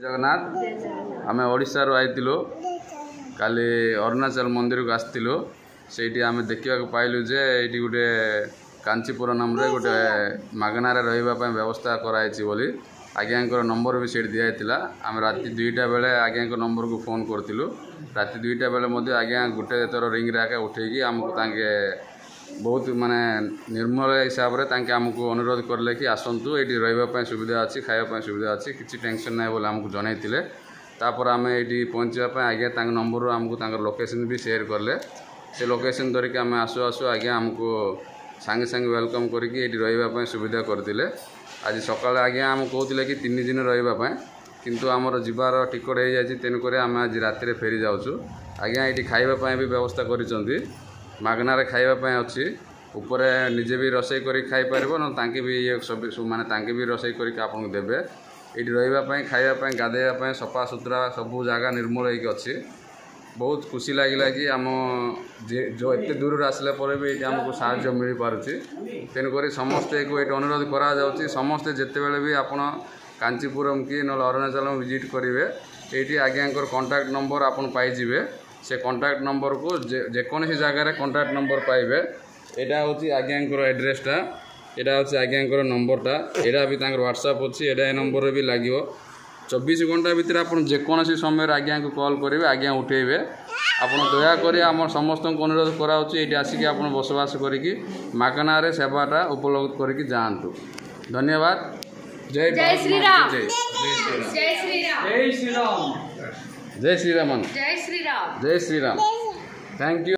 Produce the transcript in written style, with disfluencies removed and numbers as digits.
जगन्नाथ आम ओडिशा रू आइलु काली अरुणाचल मंदिर को आसलु से आम देखा पाइलु जे ये गोटे कांचीपुर नाम गोटे मागणार रही व्यवस्था कराई बोली आज्ञा नंबर भी से दिखाई आम राति 2टा बेले आज्ञा नंबर को फोन करूँ राति 2टा बेले आज्ञा गोटे थर रिंग रे उठेकी आमको तांके बहुत माने निर्मल हिसाब से आमको अनुरोध करले कि आसतु ये रही सुविधा अच्छी खावाई सुविधा अच्छी किसी टेंशन ना बोले आमको जनईले तापर आम ये पहुँचापी आज्ञा नंबर आमको लोकेशन भी शेयर कले से लोकेशन धरिकी आम आसु आसु आज्ञा आमको सांगे सांगे वेलकम करके रही सुविधा करते आज सकाल आज्ञा आम कहते कि 3 दिन रही किंतु आमर जीवार टिकट हो जाए तेणुक आम आज राति फेरी जाऊँ आज्ञा ये खावाई भी व्यवस्था कर मागणार खावाई अच्छी उपरे निजे भी रोसे कर खाई पार न भी ये सब माने भी रोसे कर देवे ये रही खावाई गाधेवाई सफा सुतरा सबू जगह निर्मल होगी बहुत खुशी लगिला कि आम जो एत दूर आसला भी ये आमको साहाय्य मिल पारुछि तेणुक समस्ते को ये अनुरोध करा समस्ते जितेबले भी आप कांचीपुरम कि ना अरुणाचल विजिट करेंगे ये आज्ञा कंटाक्ट नंबर आप पाइबे से कंटाक्ट नंबर को जेकोसी जगार कंटाक्ट नंबर पाइबे यहाँ हूँ आज्ञा एड्रेसटा यहाँ हूँ आज्ञा नंबरटा यहाँ भी व्हाट्सएप अच्छी ये नंबर भी लगे 24 घंटा भितर आप जेकोसी समय आज्ञा को कॉल करेंगे आज्ञा उठेबे आपन दयाकोरी आम समस्त अनुरोध कराऊँ ये आसिक आप बसवास करी मागणार सेवाटा उपलब्ध करके जातु धन्यवाद। जय श्री राम जय श्री राम जय श्री राम जय श्री राम जय श्री राम जय श्री राम थैंक यू।